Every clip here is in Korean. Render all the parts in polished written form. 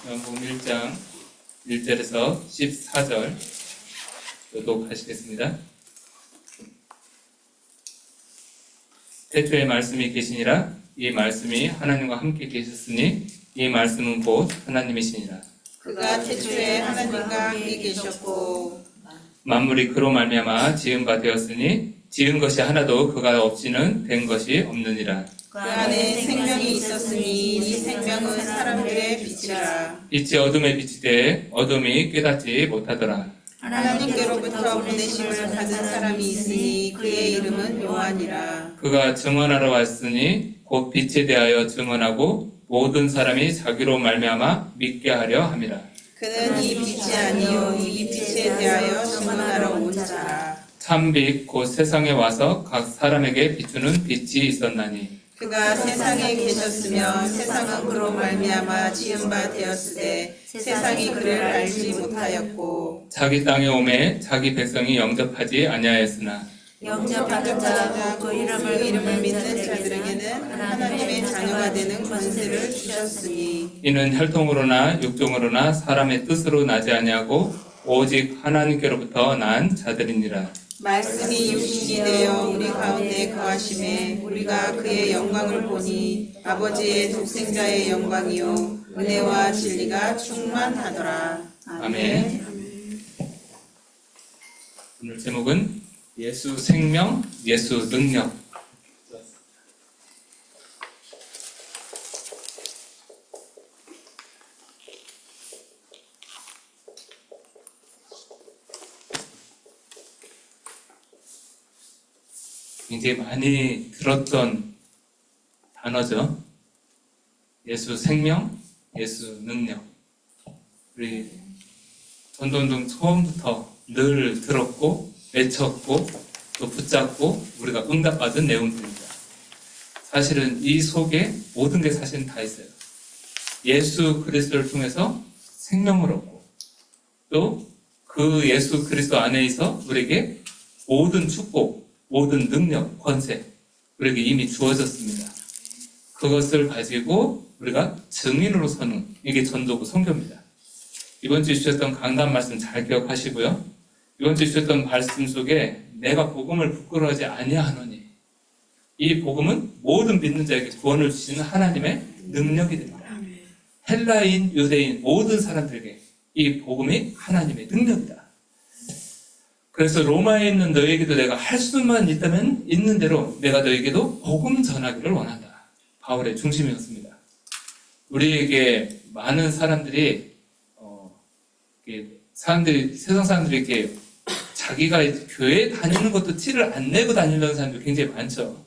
요한복음 1장 1절에서 14절 교독하시겠습니다. 태초에 말씀이 계시니라. 이 말씀이 하나님과 함께 계셨으니 이 말씀은 곧 하나님이시니라. 그가 태초에 하나님과 함께 계셨고 만물이 그로 말미암아 지은 바 되었으니 지은 것이 하나도 그가 없이는 된 것이 없느니라. 그 안에 생명이 있었으니 이 생명은 사람들의 빛이라. 빛이 어둠에 비치되 어둠이 깨닫지 못하더라. 하나님께로부터 보내심을 받은 사람이 있으니 그의 이름은 요한이라. 그가 증언하러 왔으니 곧 빛에 대하여 증언하고 모든 사람이 자기로 말미암아 믿게 하려 함이라. 그는 이 빛이 아니요 이 빛에 대하여 증언하러 온 자라. 참빛 곧 세상에 와서 각 사람에게 비추는 빛이 있었나니 그가 세상에 계셨으며 세상은 그로 말미암아 지은 바 되었을 때 세상이 그를 알지 못하였고 자기 땅에 오매 자기 백성이 영접하지 아니하였으나 영접하는 자와 그 이름을 믿는 자들에게는 하나님의 자녀가 되는 권세를 주셨으니 이는 혈통으로나 육종으로나 사람의 뜻으로 나지 아니하고 오직 하나님께로부터 난 자들이니라. 말씀이 육신이 되어 우리 가운데 거하심에 우리가 그의 영광을 보니 아버지의 독생자의 영광이요 은혜와 진리가 충만하더라. 아멘. 오늘 제목은 예수 생명, 예수 능력. 굉장히 많이 들었던 단어죠. 예수 생명, 예수 능력. 우리 전도운동 처음부터 늘 들었고 외쳤고 또 붙잡고 우리가 응답받은 내용들입니다. 사실은 이 속에 모든 게 사실은 다 있어요. 예수 그리스도를 통해서 생명을 얻고 또 그 예수 그리스도 안에 있어 우리에게 모든 축복, 모든 능력, 권세 우리에게 이미 주어졌습니다. 그것을 가지고 우리가 증인으로 서는 이게 전도고 선교입니다. 이번 주에 주셨던 강단 말씀 잘 기억하시고요. 이번 주에 주셨던 말씀 속에 내가 복음을 부끄러워하지 아니하노니 이 복음은 모든 믿는 자에게 구원을 주시는 하나님의 능력이 됩니다. 헬라인, 유대인 모든 사람들에게 이 복음이 하나님의 능력이다. 그래서 로마에 있는 너에게도 내가 할 수만 있다면 있는 대로 내가 너에게도 복음 전하기를 원한다. 바울의 중심이었습니다. 우리에게 많은 사람들이 세상 사람들이 이렇게 자기가 교회 다니는 것도 티를 안 내고 다니는 사람들이 굉장히 많죠.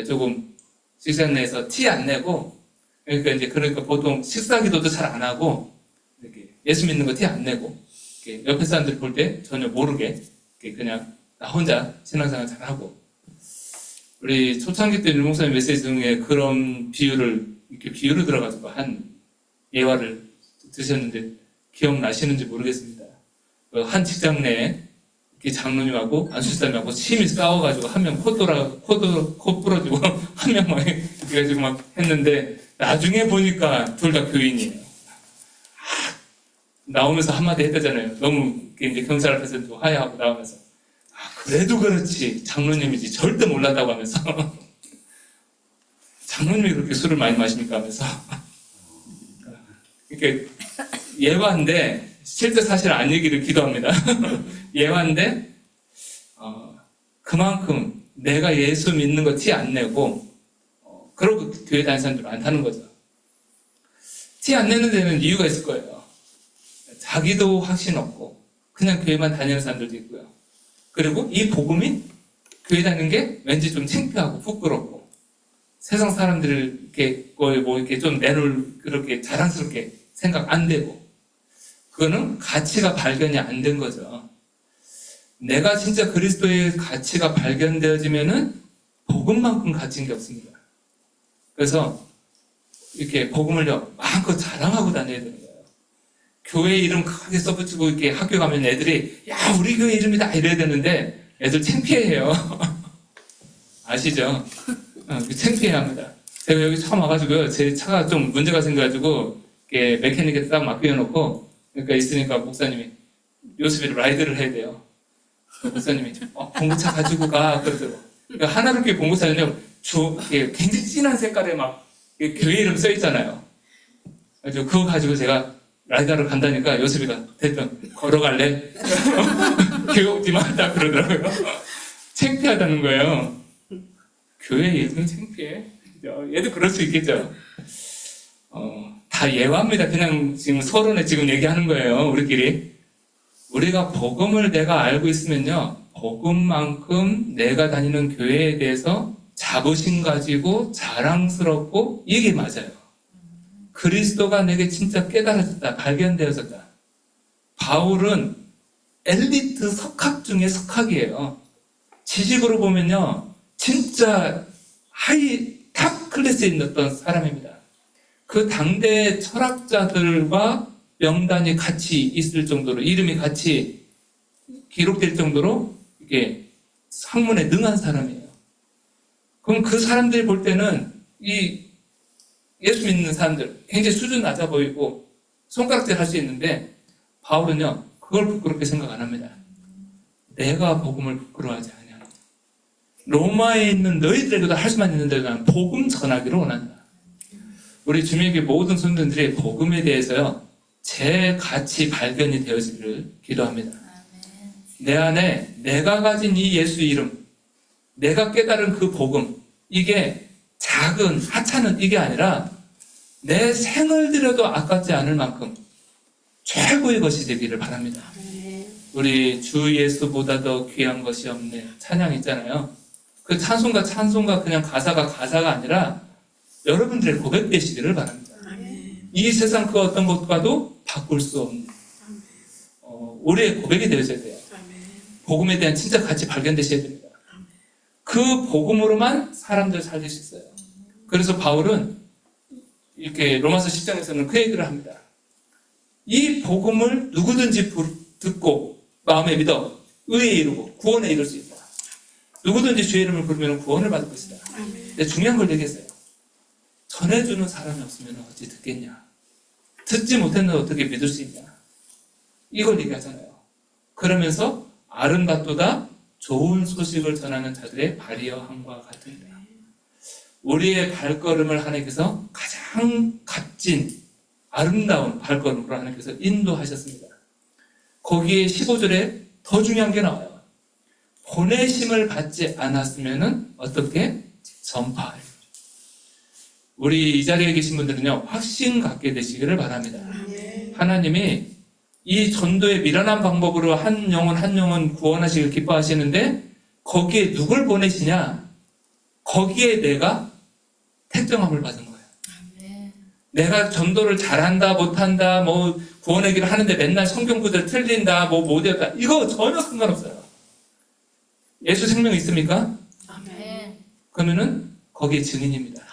조금 직장 내에서 티 안 내고 그러니까 보통 식사 기도도 잘 안 하고 이렇게 예수 믿는 거 티 안 내고 옆에 사람들이 볼 때 전혀 모르게 그냥 나 혼자 신앙생활 잘 하고 우리 초창기 때 윤목사님 메시지 중에 그런 비유를 들어가지고 한 예화를 드셨는데 기억나시는지 모르겠습니다. 한 직장 내에 장로님하고 안수사님하고 심히 싸워가지고 한 명 코 부러지고 한 명 막 이렇게 해가지고 막 했는데 나중에 보니까 둘 다 교인이에요. 나오면서 한마디 했다잖아요. 너무 이제 경찰 앞에서 또 화해하고 나오면서 그래도 그렇지 장로님이지 절대 몰랐다고 하면서 장로님이 그렇게 술을 많이 마십니까 하면서 이렇게 예화인데 실제 사실 아니기를 기도합니다. 예화인데 그만큼 내가 예수 믿는 거 티 안 내고 그러고 교회 다니는 사람들 많다는 거죠. 티 안 내는 데는 이유가 있을 거예요. 자기도 확신 없고 그냥 교회만 다니는 사람들도 있고요. 그리고 이 복음이 교회 다니는 게 왠지 좀 창피하고 부끄럽고 세상 사람들을 이렇게 좀 내놓을 그렇게 자랑스럽게 생각 안 되고 그거는 가치가 발견이 안 된 거죠. 내가 진짜 그리스도의 가치가 발견되어지면은 복음만큼 가치인 게 없습니다. 그래서 이렇게 복음을요 마음껏 자랑하고 다녀야 되는 거예요. 교회 이름 크게 써붙이고 이렇게 학교 가면 애들이 야 우리 교회 이름이다 이래야 되는데 애들 창피해해요. 아시죠? 창피해합니다. 제가 여기 처음 와가지고요 제 차가 좀 문제가 생겨가지고 이렇게 메케닉에 딱 맡겨놓고, 그러니까 있으니까 목사님이 요셉이 라이드를 해야 돼요. 목사님이 봉고차 가지고 가 그러더라고. 그러니까 하나롭게 봉고차는요, 굉장히 진한 색깔에 막 교회 이름 써 있잖아요. 그래서 그거 가지고 제가 라이드하러 간다니까 요셉이가 됐든 걸어갈래? 교회 오지 말라 그러더라고요. 창피하다는 거예요. 교회 이름 창피해? 얘도 그럴 수 있겠죠. 다 예화입니다. 그냥 지금 서론에 지금 얘기하는 거예요. 우리끼리. 우리가 복음을 내가 알고 있으면요, 복음만큼 내가 다니는 교회에 대해서 자부심 가지고 자랑스럽고 이게 맞아요. 그리스도가 내게 진짜 깨달아졌다, 발견되어졌다. 바울은 엘리트 석학 중에 석학이에요. 지식으로 보면요, 진짜 탑 클래스에 있던 사람입니다. 그 당대 철학자들과 명단이 같이 있을 정도로, 이름이 같이 기록될 정도로 이게 학문에 능한 사람이에요. 그럼 그 사람들이 볼 때는 이 예수 믿는 사람들 굉장히 수준 낮아 보이고 손가락질 할 수 있는데, 바울은요 그걸 부끄럽게 생각 안 합니다. 내가 복음을 부끄러워하지 않냐. 로마에 있는 너희들에게도 할 수만 있는데 나는 복음 전하기를 원한다. 우리 주민교회 모든 성도들이 복음에 대해서요 제 가치 발견이 되어지기를 기도합니다. 내 안에 내가 가진 이 예수 이름, 내가 깨달은 그 복음, 이게 작은 하찮은 이게 아니라 내 생을 들여도 아깝지 않을 만큼 최고의 것이 되기를 바랍니다. 우리 주 예수보다 더 귀한 것이 없네 찬양 있잖아요. 그 찬송가 그냥 가사가 아니라 여러분들의 고백 되시기를 바랍니다. 이 세상 그 어떤 것과도 바꿀 수 없는 우리의 고백이 되어져야 돼요. 복음에 대한 진짜 가치 발견되셔야 됩니다. 그 복음으로만 사람들 살릴 수 있어요. 그래서 바울은 이렇게 로마서 10장에서는 그 얘기를 합니다. 이 복음을 누구든지 듣고 마음에 믿어 의에 이르고 구원에 이를 수 있다. 누구든지 주의 이름을 부르면 구원을 받을 것이다. 근데 중요한 걸 얘기했어요. 전해주는 사람이 없으면 어찌 듣겠냐. 듣지 못했는데 어떻게 믿을 수 있냐. 이걸 얘기하잖아요. 그러면서 아름답도다 좋은 소식을 전하는 자들의 발이여함과 같은데, 우리의 발걸음을 하나님께서 가장 값진 아름다운 발걸음으로 하나님께서 인도하셨습니다. 거기에 15절에 더 중요한 게 나와요. 보내심을 받지 않았으면 어떻게 전파할. 우리 이 자리에 계신 분들은요 확신 갖게 되시기를 바랍니다. 하나님이 이 전도의 미련한 방법으로 한 영혼 구원하시길 기뻐하시는데, 거기에 누굴 보내시냐? 거기에 내가 택정함을 받은 거예요. 내가 전도를 잘한다 못한다 구원의 길을 하는데 맨날 성경 구절 틀린다 못했다, 이거 전혀 상관없어요. 예수 생명이 있습니까? 그러면은 거기에 증인입니다.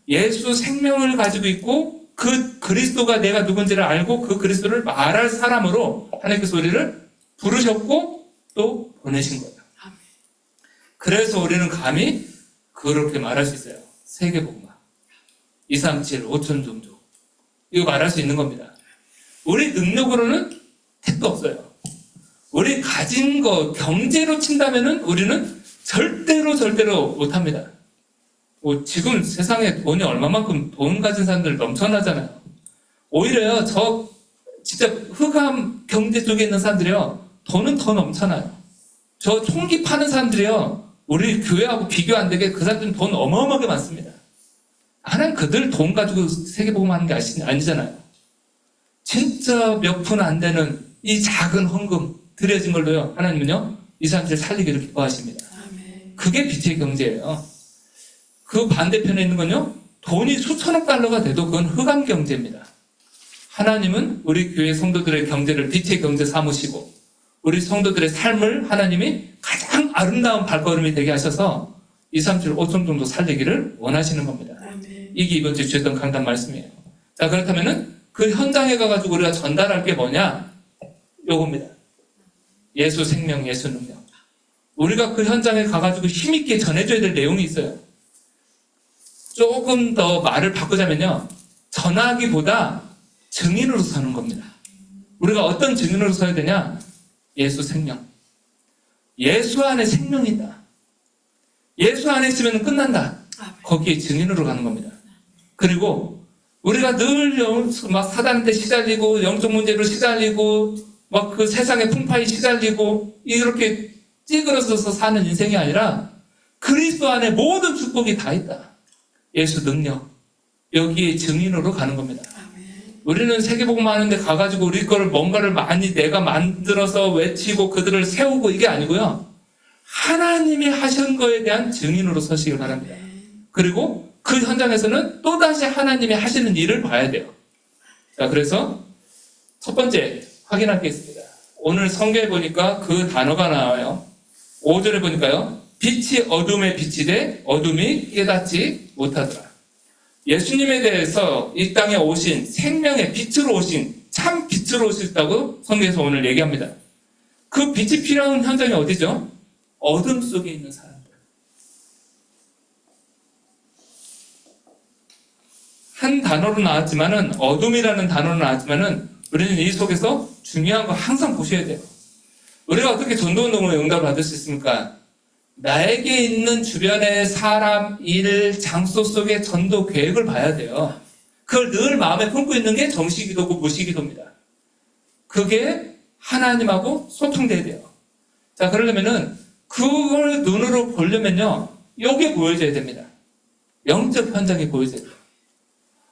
예수 생명을 가지고 있고 그 그리스도가 내가 누군지를 알고 그 그리스도를 말할 사람으로 하나님께서 우리를 부르셨고 또 보내신 거예요. 그래서 우리는 감히 그렇게 말할 수 있어요. 세계복음화 237 5천 종족 이거 말할 수 있는 겁니다. 우리 능력으로는 택도 없어요. 우리 가진 거 경제로 친다면은 우리는 절대로 못합니다. 지금 세상에 돈이 얼마만큼 돈 가진 사람들 넘쳐나잖아요. 오히려 저 진짜 흑암 경제 쪽에 있는 사람들이요 돈은 더 넘쳐나요. 저 총기 파는 사람들이요 우리 교회하고 비교 안 되게 그 사람들은 돈 어마어마하게 많습니다. 하나님 그들 돈 가지고 세계복음 하는 게 아니잖아요. 진짜 몇 푼 안 되는 이 작은 헌금 드려진 걸로요 하나님은요 이 사람들을 살리기를 기뻐하십니다. 그게 빛의 경제예요. 그 반대편에 있는 건요 돈이 수천억 달러가 돼도 그건 흑암 경제입니다. 하나님은 우리 교회 성도들의 경제를 빛의 경제 삼으시고 우리 성도들의 삶을 하나님이 가장 아름다운 발걸음이 되게 하셔서 237 5천 정도 살리기를 원하시는 겁니다. 이게 이번 주에 주셨던 강단 말씀이에요. 자, 그렇다면은 그 현장에 가가지고 우리가 전달할 게 뭐냐? 요겁니다. 예수 생명, 예수 능력. 우리가 그 현장에 가가지고 힘있게 전해줘야 될 내용이 있어요. 조금 더 말을 바꾸자면요 전하기보다 증인으로 사는 겁니다. 우리가 어떤 증인으로 서야 되냐? 예수 생명. 예수 안에 생명이 있다. 예수 안에 있으면 끝난다. 거기에 증인으로 가는 겁니다. 그리고 우리가 늘 막 사단한테 시달리고 영적 문제로 시달리고 막 그 세상의 풍파에 시달리고 이렇게 찌그러져서 사는 인생이 아니라 그리스도 안에 모든 축복이 다 있다. 예수 능력. 여기에 증인으로 가는 겁니다. 우리는 세계복음만 하는데 가가지고 우리 거를 뭔가를 많이 내가 만들어서 외치고 그들을 세우고 이게 아니고요. 하나님이 하신 거에 대한 증인으로 서시길 바랍니다. 그리고 그 현장에서는 또다시 하나님이 하시는 일을 봐야 돼요. 자, 그래서 첫 번째 확인할 게 있습니다. 오늘 성경에 보니까 그 단어가 나와요. 5절에 보니까요. 빛이 어둠에 빛이 돼 어둠이 깨닫지 못하더라. 예수님에 대해서 이 땅에 오신 생명의 빛으로 오신 참 빛으로 오셨다고 성경에서 오늘 얘기합니다. 그 빛이 필요한 현장이 어디죠? 어둠 속에 있는 사람들. 한 단어로 나왔지만은 어둠이라는 단어로 나왔지만은 우리는 이 속에서 중요한 거 항상 보셔야 돼요. 우리가 어떻게 전도운동으로 응답을 받을 수 있습니까? 나에게 있는 주변의 사람, 일, 장소 속의 전도 계획을 봐야 돼요. 그걸 늘 마음에 품고 있는 게 정시기도고 무시기도입니다. 그게 하나님하고 소통돼야 돼요. 자, 그러려면은 그걸 눈으로 보려면요, 요게 보여져야 됩니다. 영적 현장이 보여져야 돼요.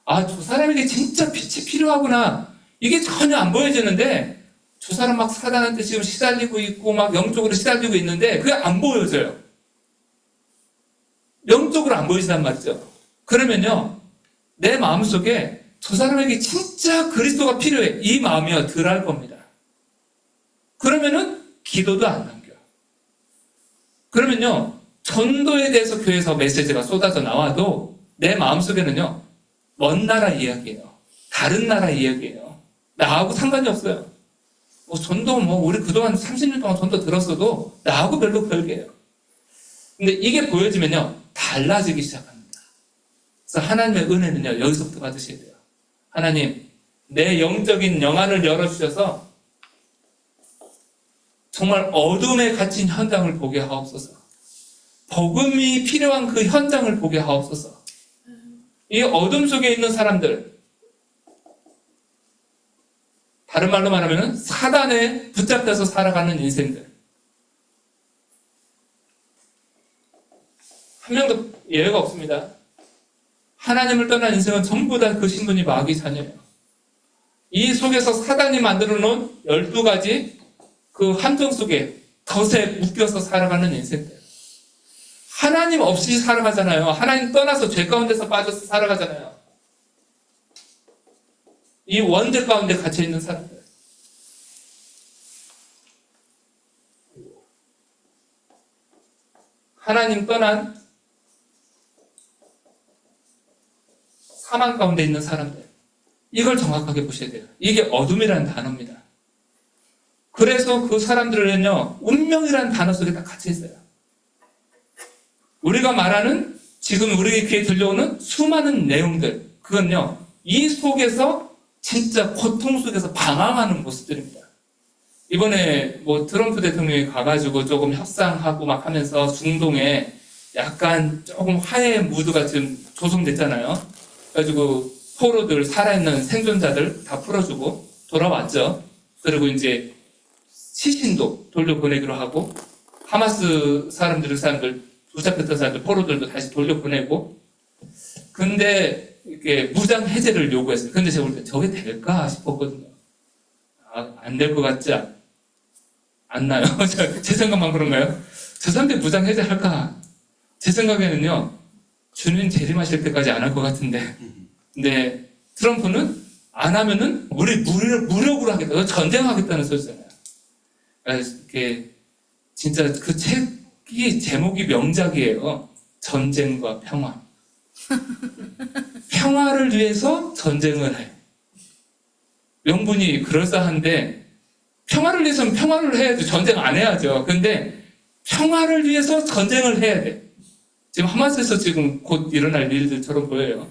아, 저 사람에게 진짜 빛이 필요하구나. 이게 전혀 안 보여지는데 저 사람 막 사단한테 지금 시달리고 있고 막 영적으로 시달리고 있는데 그게 안 보여져요. 영적으로 안 보이시단 말이죠. 그러면요, 내 마음속에 저 사람에게 진짜 그리스도가 필요해. 이 마음이요, 덜할 겁니다. 그러면은 기도도 안 남겨요. 그러면요, 전도에 대해서 교회에서 메시지가 쏟아져 나와도 내 마음속에는요, 먼 나라 이야기예요. 다른 나라 이야기예요. 나하고 상관이 없어요. 전도 우리 그동안 30년 동안 전도 들었어도 나하고 별로 별개예요. 근데 이게 보여지면요, 달라지기 시작합니다. 그래서 하나님의 은혜는요, 여기서부터 받으셔야 돼요. 하나님, 내 영적인 영안을 열어주셔서 정말 어둠에 갇힌 현장을 보게 하옵소서. 복음이 필요한 그 현장을 보게 하옵소서. 이 어둠 속에 있는 사람들, 다른 말로 말하면 사단에 붙잡혀서 살아가는 인생들. 한 명도 예외가 없습니다. 하나님을 떠난 인생은 전부 다 그 신분이 마귀 자녀예요. 이 속에서 사단이 만들어 놓은 12가지 그 함정 속에 덫에 묶여서 살아가는 인생들. 하나님 없이 살아가잖아요. 하나님 떠나서 죄 가운데서 빠져서 살아가잖아요. 이 원죄 가운데 갇혀 있는 사람들. 하나님 떠난 사망 가운데 있는 사람들. 이걸 정확하게 보셔야 돼요. 이게 어둠이라는 단어입니다. 그래서 그 사람들은요, 운명이라는 단어 속에 다 갇혀 있어요. 우리가 말하는, 지금 우리 귀에 들려오는 수많은 내용들, 그건요, 이 속에서 진짜 고통 속에서 방황하는 모습들입니다. 이번에 트럼프 대통령이 가가지고 조금 협상하고 막 하면서 중동에 약간 조금 화해 무드가 지금 조성됐잖아요. 그래가지고 포로들, 살아있는 생존자들 다 풀어주고 돌아왔죠. 그리고 이제 시신도 돌려보내기로 하고, 하마스 사람들 붙잡혔던 사람들, 포로들도 다시 돌려보내고, 근데 이렇게 무장 해제를 요구했어요. 근데 제가 볼 때 저게 될까 싶었거든요. 안 될 것 같지 안 나요? 제 생각만 그런가요? 저 사람들 무장 해제할까? 제 생각에는요, 주님 재림하실 때까지 안 할 것 같은데. 근데 트럼프는 안 하면은 우리 무력으로 하겠다. 전쟁하겠다는 소리잖아요. 이렇게 진짜 그 책이 제목이 명작이에요. 전쟁과 평화. 평화를 위해서 전쟁을 해. 명분이 그럴싸한데 평화를 위해서는 평화를 해야죠. 전쟁 안 해야죠. 근데 평화를 위해서 전쟁을 해야 돼. 지금 하마스에서 지금 곧 일어날 일들처럼 보여요.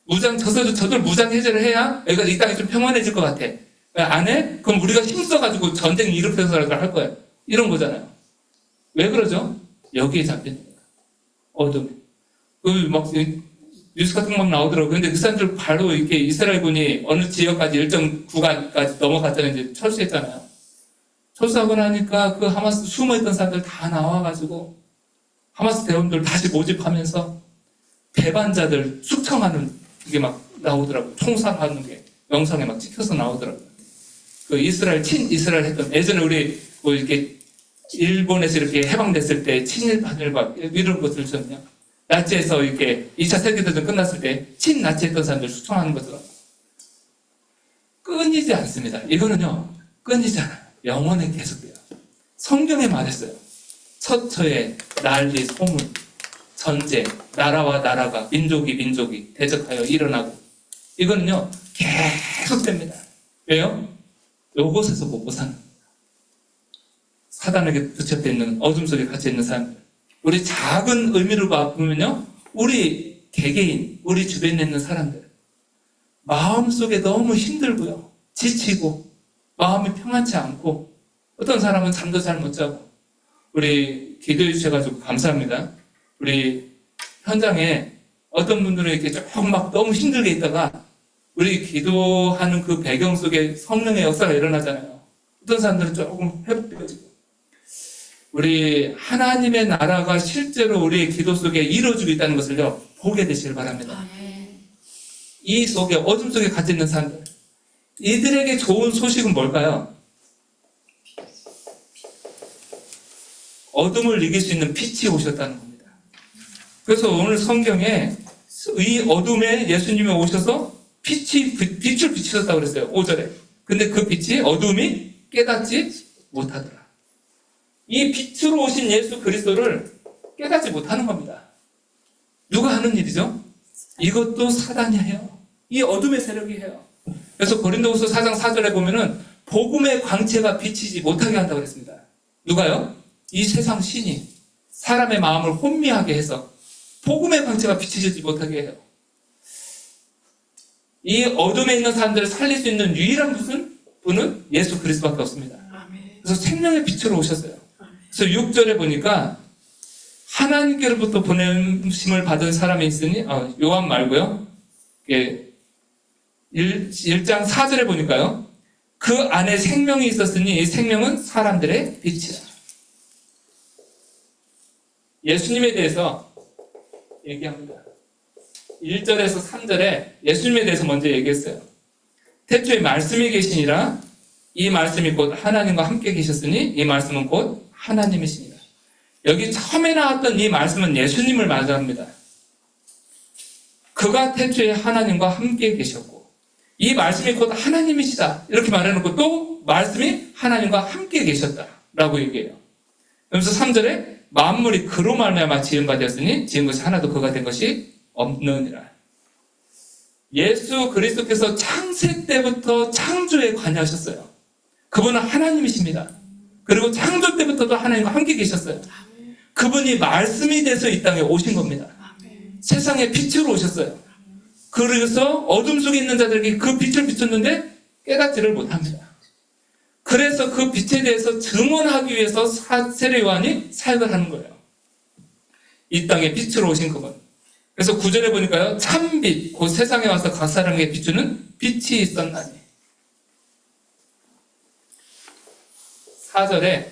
저들 무장 해제를 해야 여기가 이 땅이 좀 평안해질 것 같아. 안 해? 그럼 우리가 힘써가지고 전쟁 일으켜서라도 할 거야. 이런 거잖아요. 왜 그러죠? 여기에 잡힌 거예요. 어둠. 막 뉴스 같은 거 막 나오더라고요. 근데 그 사람들 바로 이렇게 이스라엘군이 어느 지역까지 일정 구간까지 넘어갔잖아요. 이제 철수했잖아요. 철수하고 나니까 그 하마스 숨어있던 사람들 다 나와가지고 하마스 대원들 다시 모집하면서 배반자들 숙청하는 게 막 나오더라고요. 총살하는 게 영상에 막 찍혀서 나오더라고요. 그 친이스라엘 했던, 예전에 우리 뭐 이렇게 일본에서 이렇게 해방됐을 때 친일 반일과 이런 것들 있잖아요. 나치에서 이렇게 2차 세계대전 끝났을 때 친나치 했던 사람들 숙청하는 것처럼 끊이지 않습니다. 이거는요, 끊이지 않아요. 영원히 계속돼요. 성경에 말했어요. 처처에 난리, 소문, 전쟁, 나라와 나라가, 민족이 대적하여 일어나고, 이거는요 계속됩니다. 왜요? 요것에서 먹고 사는 겁니다. 사단에게 붙잡혀 있는, 어둠 속에 갇혀 있는 사람들, 우리 작은 의미로 보면요, 우리 개개인, 우리 주변에 있는 사람들 마음속에 너무 힘들고요, 지치고 마음이 평안치 않고, 어떤 사람은 잠도 잘 못 자고. 우리 기도해 주셔가지고 감사합니다. 우리 현장에 어떤 분들은 이렇게 조금 막 너무 힘들게 있다가 우리 기도하는 그 배경 속에 성령의 역사가 일어나잖아요. 어떤 사람들은 조금 회복되어지고. 우리 하나님의 나라가 실제로 우리의 기도 속에 이루어지고 있다는 것을요, 보게 되시길 바랍니다. 이 속에, 어둠 속에 갇혀 있는 사람들, 이들에게 좋은 소식은 뭘까요? 어둠을 이길 수 있는 빛이 오셨다는 겁니다. 그래서 오늘 성경에 이 어둠에 예수님이 오셔서 빛을 비추셨다고 그랬어요. 5절에. 근데 그 빛이 어둠이 깨닫지 못하더라. 이 빛으로 오신 예수 그리스도를 깨닫지 못하는 겁니다. 누가 하는 일이죠? 이것도 사단이 해요. 이 어둠의 세력이 해요. 그래서 고린도후서 4장 4절에 보면은 복음의 광채가 비치지 못하게 한다고 그랬습니다. 누가요? 이 세상 신이 사람의 마음을 혼미하게 해서 복음의 광채가 비치지 못하게 해요. 이 어둠에 있는 사람들을 살릴 수 있는 유일한 분은 예수 그리스도밖에 없습니다. 그래서 생명의 빛으로 오셨어요. 그래서 6절에 보니까 하나님께로부터 보내심을 받은 사람이 있으니, 요한 말고요, 1장 4절에 보니까요, 그 안에 생명이 있었으니 이 생명은 사람들의 빛이다. 예수님에 대해서 얘기합니다. 1절에서 3절에 예수님에 대해서 먼저 얘기했어요. 태초에 말씀이 계시니라, 이 말씀이 곧 하나님과 함께 계셨으니 이 말씀은 곧 하나님이시니라. 여기 처음에 나왔던 이 말씀은 예수님을 말합니다. 그가 태초에 하나님과 함께 계셨고 이 말씀이 곧 하나님이시다, 이렇게 말해놓고 또 말씀이 하나님과 함께 계셨다라고 얘기해요. 그러면서 3절에 만물이 그로 말미암아 지은 바 되었으니 지은 것이 하나도 그가 된 것이 없느니라. 예수 그리스도께서 창세 때부터 창조에 관여하셨어요. 그분은 하나님이십니다. 그리고 창조 때부터도 하나님과 함께 계셨어요. 그분이 말씀이 돼서 이 땅에 오신 겁니다. 세상에 빛으로 오셨어요. 그래서 어둠 속에 있는 자들에게 그 빛을 비췄는데 깨닫지를 못합니다. 그래서 그 빛에 대해서 증언하기 위해서 세례 요한이 사역을 하는 거예요. 이 땅에 빛으로 오신 그분. 그래서 9절에 보니까요, 참빛, 곧 세상에 와서 각 사람에게 비추는 빛이 있었나니. 4절에,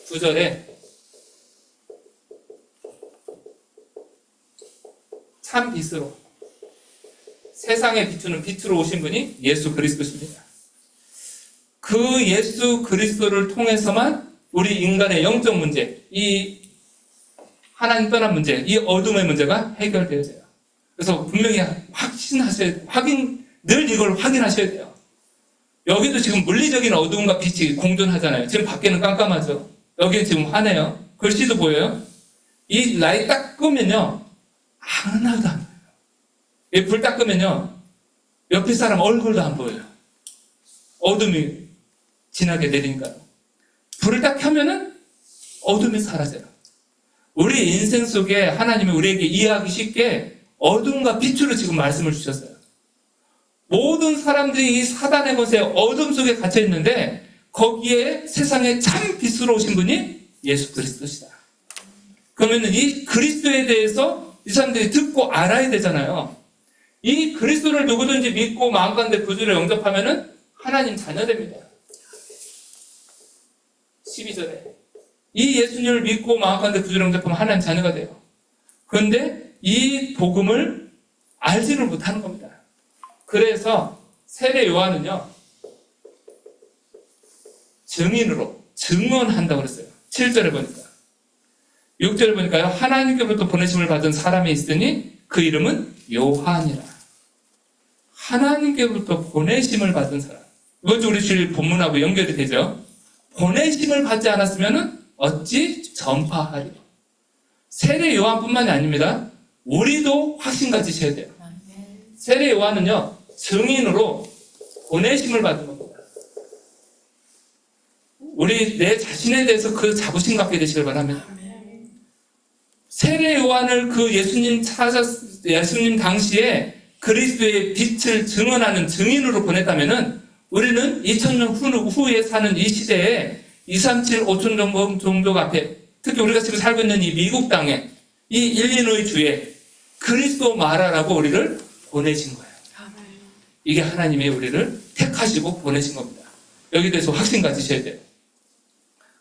9절에 참빛으로, 세상에 비추는 빛으로 오신 분이 예수 그리스도십니다. 그 예수 그리스도를 통해서만 우리 인간의 영적 문제, 이 하나님 떠난 문제, 이 어둠의 문제가 해결되어져요. 그래서 분명히 늘 이걸 확인하셔야 돼요. 여기도 지금 물리적인 어둠과 빛이 공존하잖아요. 지금 밖에는 깜깜하죠. 여기는 지금 환해요. 글씨도 보여요. 이 라이트 딱 끄면요, 하나도 안 보여요. 이 불 딱 끄면요, 옆에 사람 얼굴도 안 보여요. 어둠이 진하게 내리니까요. 불을 딱 켜면은 어둠이 사라져요. 우리 인생 속에 하나님이 우리에게 이해하기 쉽게 어둠과 빛으로 지금 말씀을 주셨어요. 모든 사람들이 이 사단의 것에 어둠 속에 갇혀 있는데 거기에 세상에 참 빛으로 오신 분이 예수 그리스도시다. 그러면 이 그리스도에 대해서 이 사람들이 듣고 알아야 되잖아요. 이 그리스도를 누구든지 믿고 마음 가운데 구주로 영접하면은 하나님 자녀됩니다. 12절에 이 예수님을 믿고 마음 가운데 구주로 영접하면 하나님 자녀가 돼요. 그런데 이 복음을 알지를 못하는 겁니다. 그래서 세례 요한은요, 증인으로 증언한다고 그랬어요. 7절에 보니까. 6절에 보니까요, 하나님께로부터 보내심을 받은 사람이 있으니 그 이름은 요한이라. 하나님께로부터 보내심을 받은 사람. 이것도 우리 주일 본문하고 연결이 되죠. 보내심을 받지 않았으면 어찌 전파하리요. 세례 요한뿐만이 아닙니다. 우리도 확신 가지셔야 돼요. 세례 요한은요, 증인으로 보내심을 받은 겁니다. 우리 내 자신에 대해서 그 자부심 갖게 되시길 바랍니다. 세례 요한을 그 예수님 당시에 그리스도의 빛을 증언하는 증인으로 보냈다면은 우리는 2000년 후에 사는 이 시대에 237, 5천 종족 앞에, 특히 우리가 지금 살고 있는 이 미국 땅에, 이 일리노이 주에 그리스도 말하라고 우리를 보내신 거예요. 이게 하나님이 우리를 택하시고 보내신 겁니다. 여기에 대해서 확신 가지셔야 돼요.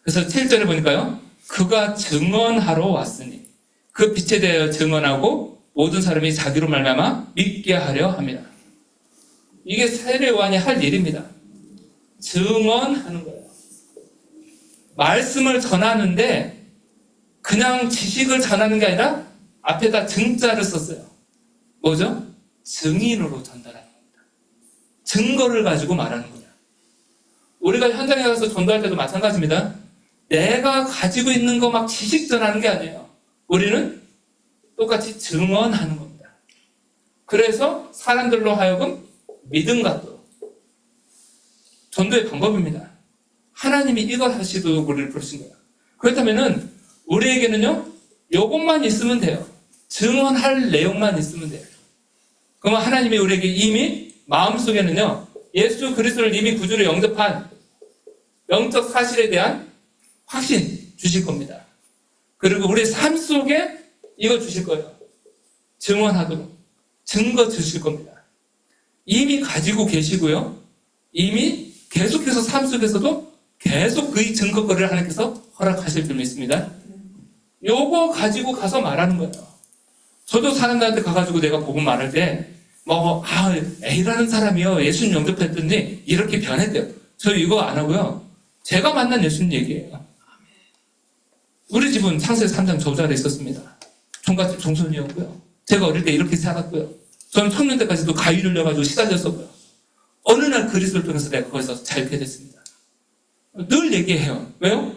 그래서 7절에 보니까요, 그가 증언하러 왔으니 그 빛에 대하여 증언하고 모든 사람이 자기로 말미암아 믿게 하려 합니다. 이게 세례 요한이 할 일입니다. 증언하는 거예요. 말씀을 전하는데 그냥 지식을 전하는 게 아니라 앞에다 증자를 썼어요. 뭐죠? 증인으로 전달하는 겁니다. 증거를 가지고 말하는 거예요. 우리가 현장에 가서 전도할 때도 마찬가지입니다. 내가 가지고 있는 거 막 지식 전하는 게 아니에요. 우리는 똑같이 증언하는 겁니다. 그래서 사람들로 하여금 믿음 갖도록. 전도의 방법입니다. 하나님이 이걸 하시도록 우리를 부르신 거예요. 그렇다면은 우리에게는요, 요것만 있으면 돼요. 증언할 내용만 있으면 돼요. 그러면 하나님이 우리에게 이미 마음속에는요, 예수 그리스도를 이미 구주로 영접한 영적 사실에 대한 확신 주실 겁니다. 그리고 우리 삶 속에 이거 주실 거예요. 증언하도록. 증거 주실 겁니다. 이미 가지고 계시고요. 이미 계속해서 삶 속에서도 계속 그 증거거리를 하나님께서 허락하실 줄 믿습니다. 요거 가지고 가서 말하는 거예요. 저도 사람들한테 가가지고 내가 복음 말할 때 A라는 사람이요, 예수님 영접했더니 이렇게 변했대요. 저 이거 안 하고요, 제가 만난 예수님 얘기예요. 우리 집은 창세기 3장 저자리에 있었습니다. 종갓집 종손이었고요. 제가 어릴 때 이렇게 살았고요. 저는 청년 때까지도 가위 눌려가지고 시달렸었고요. 어느 날 그리스도를 통해서 내가 거기서 자유케 됐습니다. 늘 얘기해요. 왜요?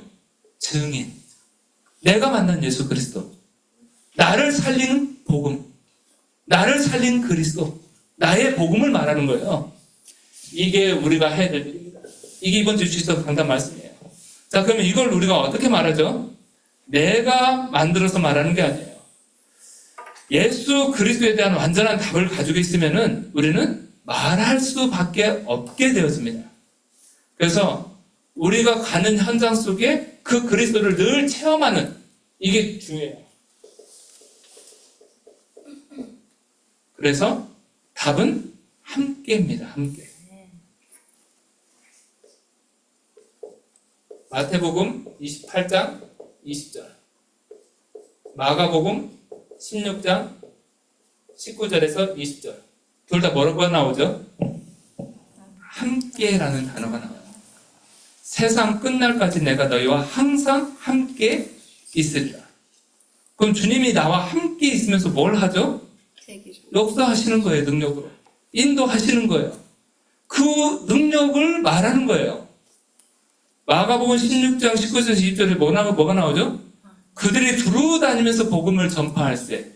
증인. 내가 만난 예수 그리스도. 나를 살리는 복음. 나를 살린 그리스도. 나의 복음을 말하는 거예요. 이게 우리가 해야 될 일입니다. 이게 이번 주 주시던 강단 말씀이에요. 자, 그러면 이걸 우리가 어떻게 말하죠? 내가 만들어서 말하는 게 아니에요. 예수 그리스도에 대한 완전한 답을 가지고 있으면은 우리는 말할 수밖에 없게 되어집니다. 그래서 우리가 가는 현장 속에 그 그리스도를 늘 체험하는, 이게 중요해요. 그래서 답은 함께입니다. 함께. 마태복음 28장 20절, 마가복음 16장 19절에서 20절, 둘 다 뭐라고 나오죠? 함께라는 단어가 나와요. 세상 끝날까지 내가 너희와 항상 함께 있으리라. 그럼 주님이 나와 함께 있으면서 뭘 하죠? 역사하시는 거예요. 능력으로 인도하시는 거예요. 그 능력을 말하는 거예요. 마가복음 16장 19절 20절에 뭐가 나오죠? 그들이 두루 다니면서 복음을 전파할세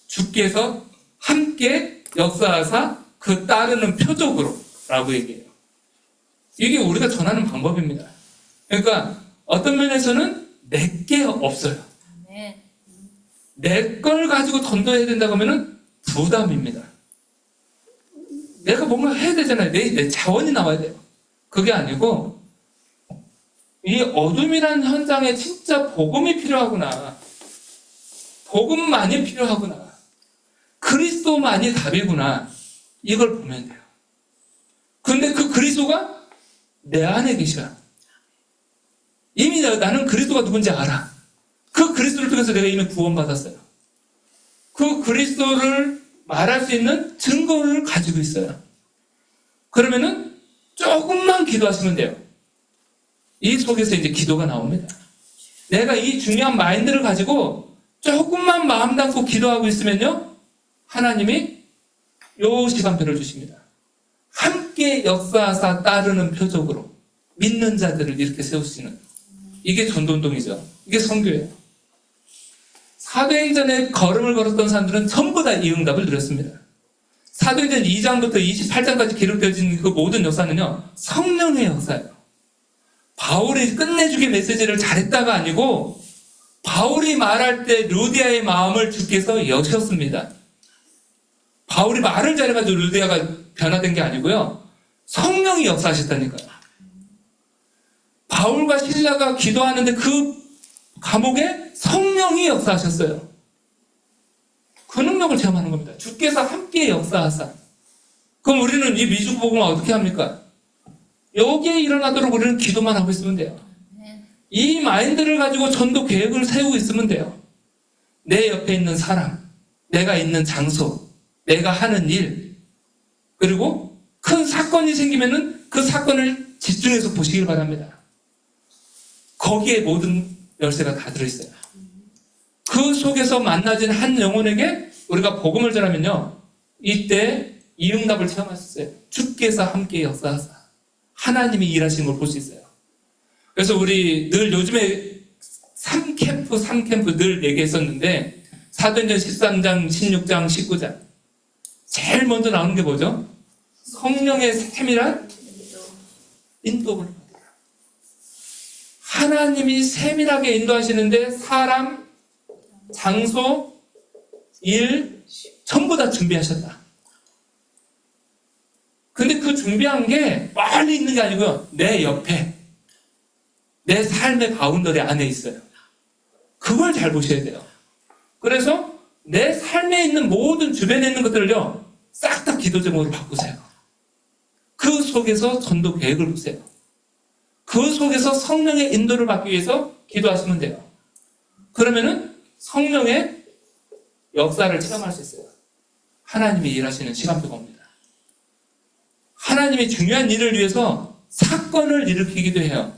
주께서 함께 역사하사 그 따르는 표적으로 라고 얘기해요. 이게 우리가 전하는 방법입니다. 그러니까 어떤 면에서는 내게 없어요. 내 걸 가지고 전도해야 된다고 하면은 부담입니다. 내가 뭔가 해야 되잖아요. 내 자원이 나와야 돼요. 그게 아니고 이 어둠이라는 현장에 진짜 복음이 필요하구나. 복음만이 필요하구나. 그리스도만이 답이구나. 이걸 보면 돼요. 근데 그 그리스도가 내 안에 계셔. 이미 나는 그리스도가 누군지 알아. 그 그리스도를 통해서 내가 이미 구원받았어요. 그 그리스도를 말할 수 있는 증거를 가지고 있어요. 그러면은 조금만 기도하시면 돼요. 이 속에서 이제 기도가 나옵니다. 내가 이 중요한 마인드를 가지고 조금만 마음 담고 기도하고 있으면요, 하나님이 요 시간표를 주십니다. 함께 역사하사 따르는 표적으로 믿는 자들을 이렇게 세우시는, 이게 전도운동이죠. 이게 선교예요. 사도행전에 걸음을 걸었던 사람들은 전부 다 이 응답을 누렸습니다. 사도행전 2장부터 28장까지 기록되어진 그 모든 역사는요, 성령의 역사예요. 바울이 끝내주기 메시지를 잘했다가 아니고 바울이 말할 때 루디아의 마음을 주께서 여셨습니다. 바울이 말을 잘해가지고 루디아가 변화된 게 아니고요, 성령이 역사하셨다니까요. 바울과 실라가 기도하는데 그 감옥에 성령이 역사하셨어요. 그 능력을 체험하는 겁니다. 주께서 함께 역사하사. 그럼 우리는 이 미국 복음을 어떻게 합니까? 여기에 일어나도록 우리는 기도만 하고 있으면 돼요. 이 마인드를 가지고 전도 계획을 세우고 있으면 돼요. 내 옆에 있는 사람, 내가 있는 장소, 내가 하는 일, 그리고 큰 사건이 생기면은 그 사건을 집중해서 보시길 바랍니다. 거기에 모든 열쇠가 다 들어있어요. 그 속에서 만나진 한 영혼에게 우리가 복음을 전하면요, 이때 이 응답을 체험할 수 있어요. 주께서 함께 역사하사 하나님이 일하시는 걸 볼 수 있어요. 그래서 우리 늘 요즘에 3캠프 늘 얘기했었는데, 사도행전 13장, 16장, 19장 제일 먼저 나오는 게 뭐죠? 성령의 세밀한 인도를 받으라. 하나님이 세밀하게 인도하시는데 사람, 장소, 일 전부 다 준비하셨다. 근데 그 준비한 게 멀리 있는 게 아니고요, 내 옆에, 내 삶의 바운더리 안에 있어요. 그걸 잘 보셔야 돼요. 그래서 내 삶에 있는 모든 주변에 있는 것들을요, 싹 다 기도 제목으로 바꾸세요. 그 속에서 전도 계획을 보세요. 그 속에서 성령의 인도를 받기 위해서 기도하시면 돼요. 그러면은 성령의 역사를 체험할 수 있어요. 하나님이 일하시는 시간표가 옵니다. 하나님이 중요한 일을 위해서 사건을 일으키기도 해요.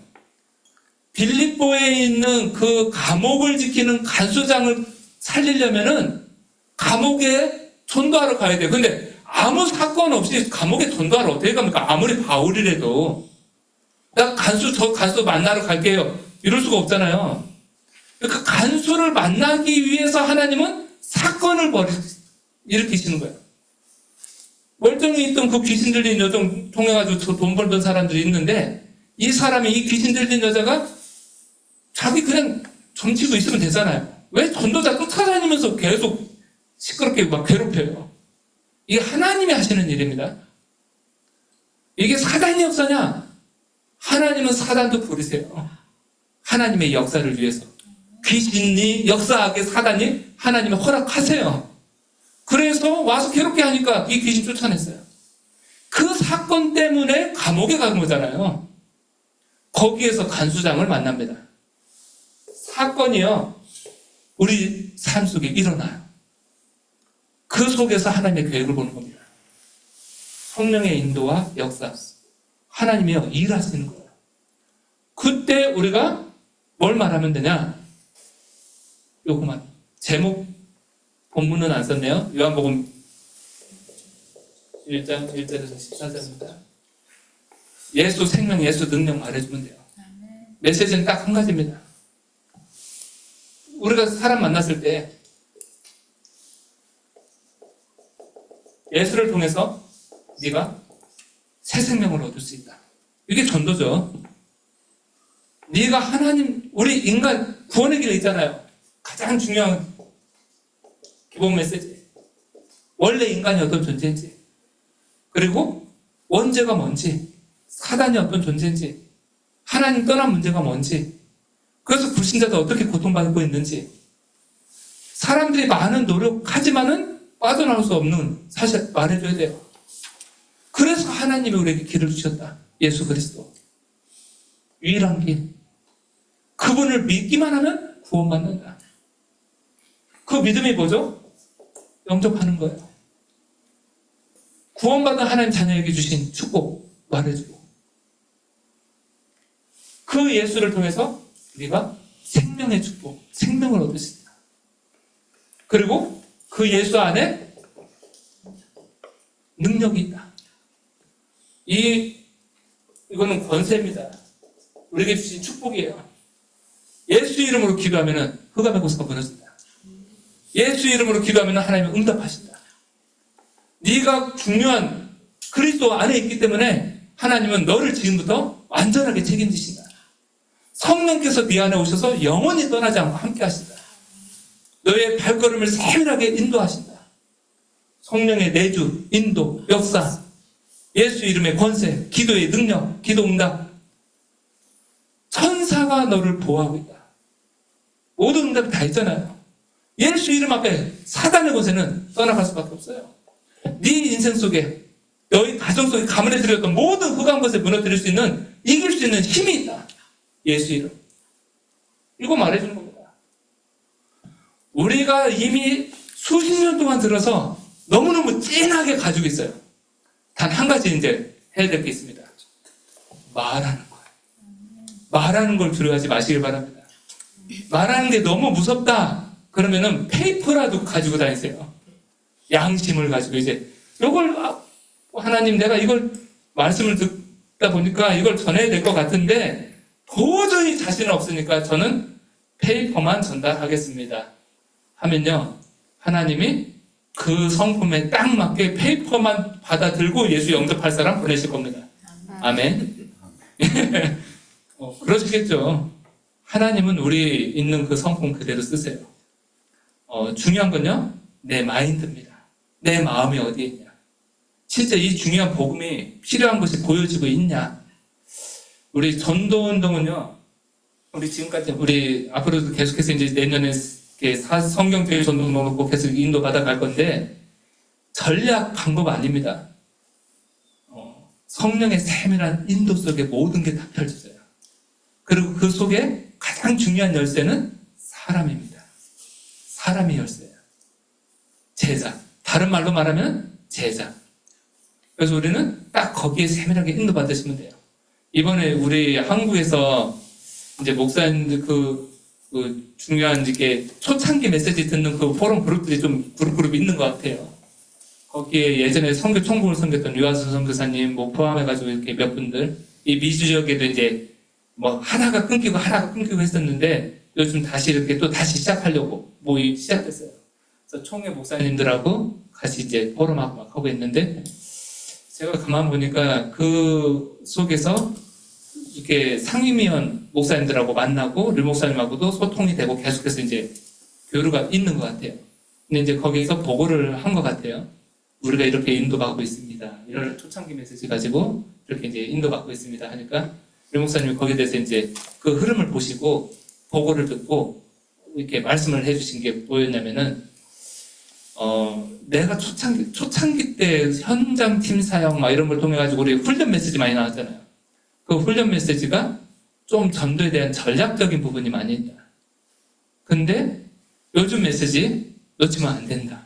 빌립보에 있는 그 감옥을 지키는 간수장을 살리려면은 감옥에 전도하러 가야 돼요. 근데 아무 사건 없이 감옥에 전도하러 어떻게 갑니까? 아무리 바울이라도. 나 저 간수 만나러 갈게요. 이럴 수가 없잖아요. 그 간수를 만나기 위해서 하나님은 사건을 일으키시는 거예요. 멀쩡히 있던 그 귀신 들린 여정 통해가지고 돈 벌던 사람들이 있는데, 이 사람이, 이 귀신 들린 여자가 자기 그냥 점치고 있으면 되잖아요. 왜 전도자 쫓아다니면서 계속 시끄럽게 막 괴롭혀요? 이게 하나님이 하시는 일입니다. 이게 사단의 역사냐? 하나님은 사단도 부르세요. 하나님의 역사를 위해서. 귀신이 역사하게 사단이 하나님의 허락하세요. 그래서 와서 괴롭게 하니까 이 귀신 쫓아냈어요. 그 사건 때문에 감옥에 간 거잖아요. 거기에서 간수장을 만납니다. 사건이요, 우리 삶 속에 일어나요. 그 속에서 하나님의 계획을 보는 겁니다. 성령의 인도와 역사, 하나님이요 일하시는 거예요. 그때 우리가 뭘 말하면 되냐? 요거만. 제목 본문은 안 썼네요. 요한복음 1장 1절에서 14절입니다. 예수 생명, 예수 능력 말해주면 돼요. 메시지는 딱 한 가지입니다. 우리가 사람 만났을 때 예수를 통해서 네가 새 생명을 얻을 수 있다. 이게 전도죠. 네가 하나님, 우리 인간 구원의 길에 있잖아요. 가장 중요한 기본 메시지. 원래 인간이 어떤 존재인지, 그리고 원죄가 뭔지, 사단이 어떤 존재인지, 하나님 떠난 문제가 뭔지, 그래서 불신자도 어떻게 고통받고 있는지, 사람들이 많은 노력하지만은 빠져나올 수 없는 사실 말해줘야 돼요. 그래서 하나님이 우리에게 길을 주셨다. 예수 그리스도. 유일한 길. 그분을 믿기만 하면 구원받는다. 그 믿음이 뭐죠? 영접하는 거예요. 구원받은 하나님 자녀에게 주신 축복 말해주고, 그 예수를 통해서 우리가 생명의 축복, 생명을 얻을 수 있다. 그리고 그 예수 안에 능력이 있다. 이거는 권세입니다. 우리에게 주신 축복이에요. 예수 이름으로 기도하면 흑암의 고사가 무너진다. 예수 이름으로 기도하면 하나님은 응답하신다. 네가 중요한 그리스도 안에 있기 때문에 하나님은 너를 지금부터 완전하게 책임지신다. 성령께서 네 안에 오셔서 영원히 떠나지 않고 함께 하신다. 너의 발걸음을 세밀하게 인도하신다. 성령의 내주, 인도, 역사, 예수 이름의 권세, 기도의 능력, 기도 응답. 천사가 너를 보호하고 있다. 모든 응답이 다 있잖아요. 예수 이름 앞에 사단의 권세는 떠나갈 수밖에 없어요. 네 인생 속에, 너희 가정 속에 가문에 들였던 모든 흑암 것을 무너뜨릴 수 있는, 이길 수 있는 힘이 있다. 예수 이름. 이거 말해주는 겁니다. 우리가 이미 수십 년 동안 들어서 너무너무 찐하게 가지고 있어요. 단 한 가지 이제 해야 될 게 있습니다. 말하는 거예요. 말하는 걸 두려워하지 마시길 바랍니다. 말하는 게 너무 무섭다. 그러면은 페이퍼라도 가지고 다니세요. 양심을 가지고 이제 이걸 하나님 내가 이걸 말씀을 듣다 보니까 이걸 전해야 될 것 같은데 도저히 자신은 없으니까 저는 페이퍼만 전달하겠습니다. 하면요. 하나님이 그 성품에 딱 맞게 페이퍼만 받아들고 예수 영접할 사람 보내실 겁니다. 아멘. 그러시겠죠. 하나님은 우리 있는 그 성품 그대로 쓰세요. 중요한 건요. 내 마인드입니다. 내 마음이 어디에 있냐. 진짜 이 중요한 복음이 필요한 것이 보여지고 있냐. 우리 전도운동은요. 우리 지금까지 우리 앞으로도 계속해서 이제 내년에 성경교회 전도운동 놓고 계속 인도받아 갈 건데 전략 방법 아닙니다. 성령의 세밀한 인도 속에 모든 게 다 펼쳐져요. 그리고 그 속에 가장 중요한 열쇠는 사람입니다. 사람이 열쇠예요. 제자. 다른 말로 말하면 제자. 그래서 우리는 딱 거기에 세밀하게 인도받으시면 돼요. 이번에 우리 한국에서 이제 목사님들 그 중요한 이게 초창기 메시지 듣는 그 포럼 그룹들이 좀 그룹 있는 것 같아요. 거기에 예전에 선교 총국을 섬겼던 유아수 선교사님 뭐 포함해가지고 이렇게 몇 분들, 이 미주 지역에도 이제 뭐 하나가 끊기고 했었는데 요즘 다시 이렇게 또 다시 시작하려고 모임 시작했어요. 그래서 총회 목사님들하고 같이 이제 포럼하고 막 하고 있는데 제가 가만 보니까 그 속에서 이렇게 상임위원 목사님들하고 만나고 류 목사님하고도 소통이 되고 계속해서 이제 교류가 있는 것 같아요. 근데 이제 거기서 보고를 한 것 같아요. 우리가 이렇게 인도받고 있습니다. 이런 초창기 메시지 가지고 이렇게 이제 인도받고 있습니다 하니까 류 목사님이 거기에 대해서 이제 그 흐름을 보시고 보고를 듣고 이렇게 말씀을 해주신 게 뭐였냐면은 내가 초창기 때 현장 팀 사역 막 이런 걸 통해 가지고 우리 훈련 메시지 많이 나왔잖아요. 그 훈련 메시지가 좀 전도에 대한 전략적인 부분이 많이 있다. 근데 요즘 메시지 놓치면 안 된다.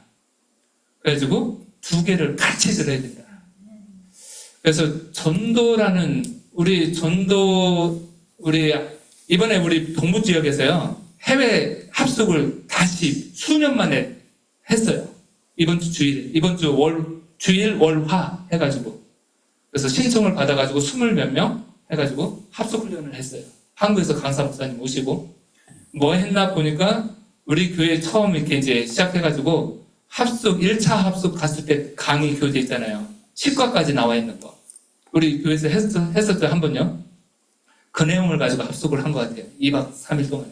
그래가지고 두 개를 같이 들어야 된다. 그래서 전도라는 이번에 우리 동부 지역에서요 해외 합숙을 다시 수년 만에 했어요. 이번 주 주일 월화 해가지고 그래서 신청을 받아가지고 20몇 명 해가지고 합숙훈련을 했어요. 한국에서 강사 목사님 오시고 뭐 했나 보니까 우리 교회 처음 이렇게 이제 시작해가지고 1차 합숙 갔을 때 강의 교재 있잖아요. 치과까지 나와 있는 거. 우리 교회에서 했었죠, 한 번요. 그 내용을 가지고 합숙을 한 것 같아요. 2박 3일 동안에.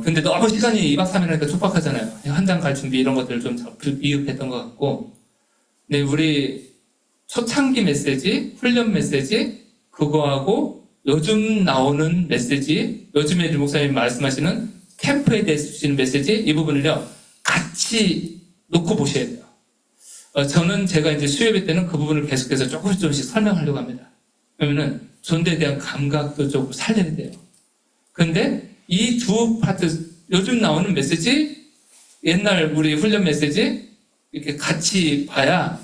근데 너무 시간이 2박 3일 하니까 촉박하잖아요. 현장 갈 준비 이런 것들 좀 미흡했던 것 같고. 네, 우리 초창기 메시지, 훈련 메시지, 그거하고 요즘 나오는 메시지, 요즘에 류 목사님 말씀하시는 캠프에 대해서 주시는 메시지, 이 부분을요, 같이 놓고 보셔야 돼요. 저는 제가 이제 수요예배 때는 그 부분을 계속해서 조금씩 설명하려고 합니다. 그러면은 존재에 대한 감각도 조금 살려야 돼요. 근데 이 두 파트, 요즘 나오는 메시지, 옛날 우리 훈련 메시지, 이렇게 같이 봐야,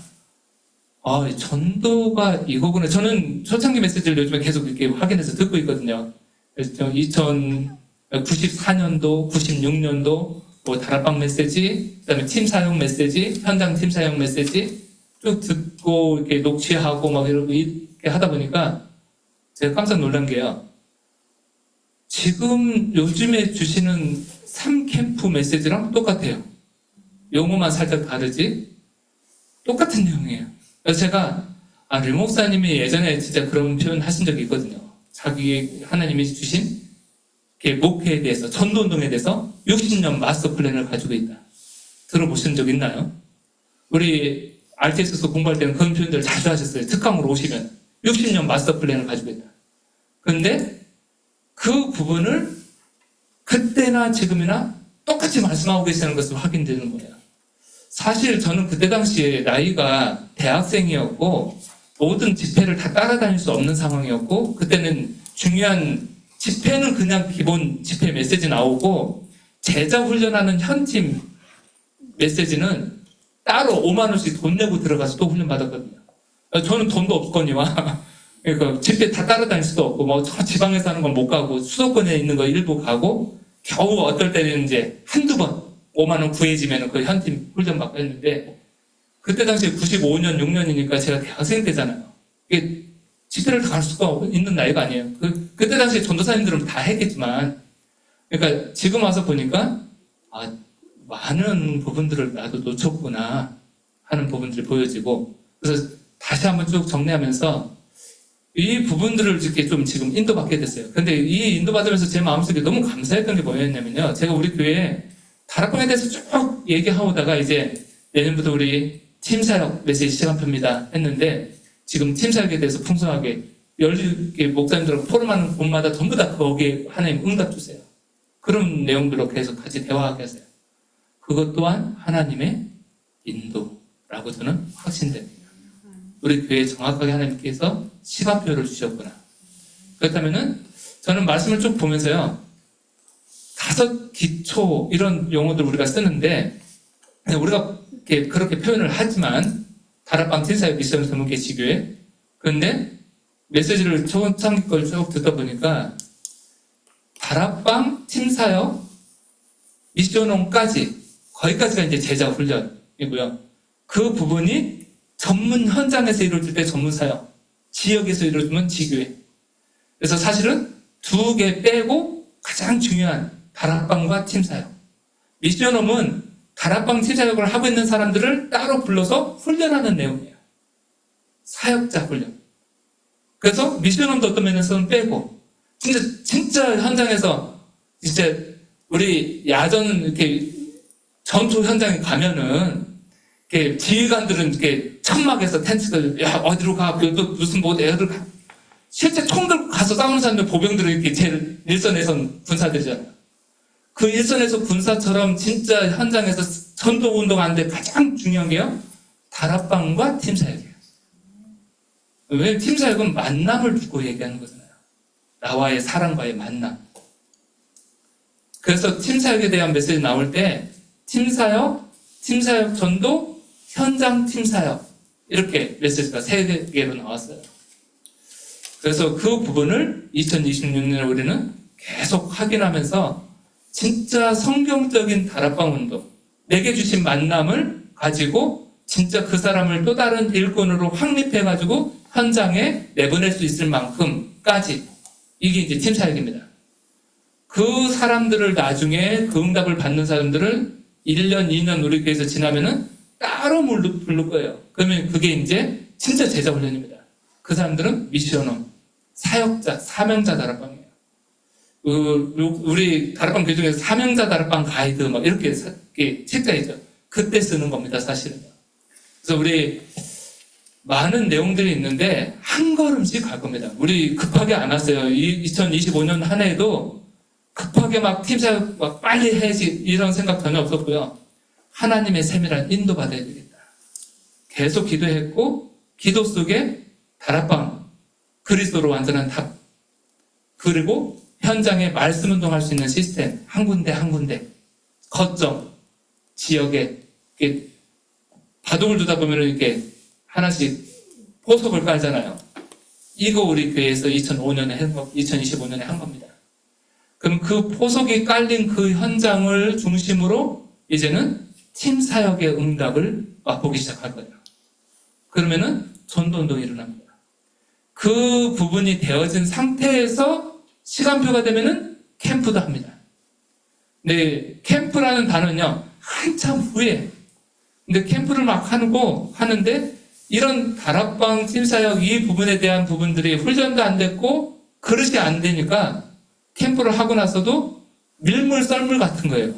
전도가 이거구나. 저는 초창기 메시지를 요즘에 계속 이렇게 확인해서 듣고 있거든요. 그래서 2094년도, 96년도, 뭐 다락방 메시지, 그다음에 팀 사용 메시지, 현장 팀 사용 메시지 쭉 듣고 이렇게 녹취하고 막 이렇게 하다 보니까 제가 깜짝 놀란 게요. 지금 요즘에 주시는 3캠프 메시지랑 똑같아요. 용어만 살짝 다르지 똑같은 내용이에요. 그래서 제가 류 목사님이 예전에 진짜 그런 표현 하신 적이 있거든요. 자기 하나님이 주신 목회에 대해서, 전도운동에 대해서 60년 마스터 플랜을 가지고 있다. 들어보신 적 있나요? 우리 RTS에서 공부할 때는 그런 표현들을 자주 하셨어요. 특강으로 오시면 60년 마스터 플랜을 가지고 있다. 그런데 그 부분을 그때나 지금이나 똑같이 말씀하고 계시는 것을 확인되는 거예요. 사실 저는 그때 당시에 나이가 대학생이었고 모든 집회를 다 따라다닐 수 없는 상황이었고, 그때는 중요한 집회는 그냥 기본 집회 메시지 나오고 제자 훈련하는 현팀 메시지는 따로 5만 원씩 돈 내고 들어가서 또 훈련 받았거든요. 저는 돈도 없거니와 그러니까 집회 다 따라다닐 수도 없고, 뭐 저 지방에서 하는 건 못 가고 수도권에 있는 거 일부 가고, 겨우 어떨 때는 이제 한두 번 5만 원 구해지면 그 현팀 훈련 받고 했는데, 그때 당시에 95년 6년이니까 제가 대학생 때잖아요. 이게 집회를 다 갈 수가 있는 나이가 아니에요. 그때 당시에 전도사님들은 다 했겠지만, 그러니까 지금 와서 보니까 많은 부분들을 나도 놓쳤구나 하는 부분들이 보여지고, 그래서 다시 한번 쭉 정리하면서 이 부분들을 이렇게 좀 지금 인도받게 됐어요. 근데 이 인도받으면서 제 마음속에 너무 감사했던 게 뭐였냐면요. 제가 우리 교회에 다락방에 대해서 쭉 얘기하다가 이제 내년부터 우리 팀사역 메시지 시간표입니다 했는데, 지금 팀사역에 대해서 풍성하게 10개 목사님들하고 포럼하는 곳마다 전부 다 거기에 하나님 응답 주세요. 그런 내용들로 계속 같이 대화하게 하세요. 그것 또한 하나님의 인도라고 저는 확신됩니다. 우리 교회에 정확하게 하나님께서 시간표를 주셨구나. 그렇다면은 저는 말씀을 쭉 보면서요, 5 기초 이런 용어들 우리가 쓰는데, 우리가 그렇게 표현을 하지만 다락방 팀사역 미션 전문계 지교회, 그런데 메시지를 초창기 걸 쭉 듣다 보니까 다락방 팀사역 미션홈까지, 거기까지가 이제 제자 훈련이고요. 그 부분이 전문 현장에서 이루어질 때 전문 사역, 지역에서 이루어지면 지교회. 그래서 사실은 2개 빼고 가장 중요한 다락방과 팀사역. 미션홈은 다락방 팀사역을 하고 있는 사람들을 따로 불러서 훈련하는 내용이에요. 사역자 훈련. 그래서 미션홈도 어떤 면에서는 빼고, 진짜 현장에서 이제 우리 야전 이렇게 전투 현장에 가면은 이렇게 지휘관들은 이렇게 천막에서 텐트들, 야 어디로 가, 무슨 뭐 어디로 가. 실제 총 들고 가서 싸우는 사람들, 보병들은 이렇게 제일 일선에선 군사들이잖아요. 그 일선에서 군사처럼 진짜 현장에서 전도 운동하는데 가장 중요한 게요, 다락방과 팀사역이에요. 왜? 팀사역은 만남을 두고 얘기하는 거잖아요. 나와의 사람과의 만남. 그래서 팀사역에 대한 메시지 나올 때 팀사역 전도, 현장 팀사역, 이렇게 메시지가 3개로 나왔어요. 그래서 그 부분을 2026년에 우리는 계속 확인하면서 진짜 성경적인 다락방 운동, 내게 주신 만남을 가지고 진짜 그 사람을 또 다른 일꾼으로 확립해가지고 현장에 내보낼 수 있을 만큼까지, 이게 이제 팀사역입니다. 그 사람들을 나중에 그 응답을 받는 사람들을 1년, 2년 우리 교회에서 지나면은 따로 부를 거예요. 그러면 그게 이제 진짜 제자 훈련입니다. 그 사람들은 미션홈, 사역자, 사명자 다락방이에요. 우리 다락방 교중에서 사명자 다락방 가이드 막 이렇게 책자 있죠. 그때 쓰는 겁니다, 사실은. 그래서 우리 많은 내용들이 있는데 한 걸음씩 갈 겁니다. 우리 급하게 안 왔어요. 2025년 한 해에도 급하게 막 팀사역 막 빨리 해야지 이런 생각 전혀 없었고요. 하나님의 세밀한 인도 받아야 되겠다. 계속 기도했고 기도 속에 다락방 그리스도로 완전한 답 그리고 현장에 말씀 운동할 수 있는 시스템 한 군데 한 군데 거점 지역에 이렇게 바둑을 두다 보면 이렇게 하나씩 포석을 깔잖아요. 이거 우리 교회에서 2025년에 한 겁니다. 그럼 그 포석이 깔린 그 현장을 중심으로 이제는 팀 사역의 응답을 맛보기 시작할 거예요. 그러면은 전도운동이 일어납니다. 그 부분이 되어진 상태에서 시간표가 되면은 캠프도 합니다. 근데 캠프라는 단어는요, 한참 후에. 근데 캠프를 막 하는데 이런 다락방 팀사역 이 부분에 대한 부분들이 훈련도 안 됐고 그릇이 안 되니까 캠프를 하고 나서도 밀물 썰물 같은 거예요.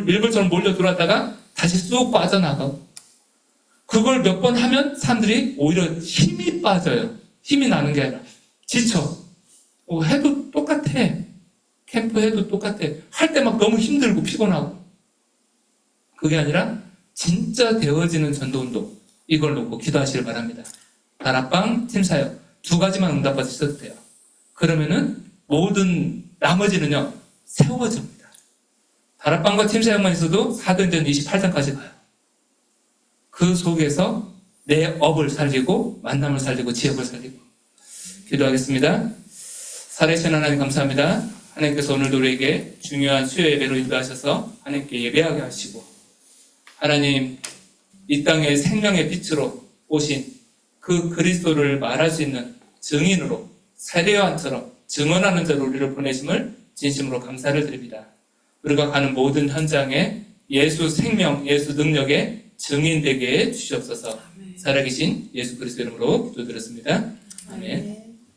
밀물처럼 몰려 들어왔다가 다시 쑥 빠져나가고 그걸 몇 번 하면 사람들이 오히려 힘이 빠져요. 힘이 나는 게 아니라 지쳐. 해도 똑같아. 캠프 해도 똑같아. 할 때 막 너무 힘들고 피곤하고 그게 아니라 진짜 되어지는 전도운동 이걸 놓고 기도하시길 바랍니다. 다락방, 팀사역 두 가지만 응답받으셔도 돼요. 그러면은 모든 나머지는요 세워집니다. 다락방과 팀사역만 있어도 사도행전 28장까지 가요. 그 속에서 내 업을 살리고 만남을 살리고 지역을 살리고 기도하겠습니다. 살아계신 하나님 감사합니다. 하나님께서 오늘도 우리에게 중요한 수요 예배로 인도하셔서 하나님께 예배하게 하시고 하나님 이 땅의 생명의 빛으로 오신 그 그리스도를 말할 수 있는 증인으로 세례요한처럼 증언하는 자로 우리를 보내심을 진심으로 감사를 드립니다. 우리가 가는 모든 현장에 예수 생명, 예수 능력의 증인 되게 해주시옵소서. 살아계신 예수 그리스도 이름으로 기도드렸습니다. 아멘.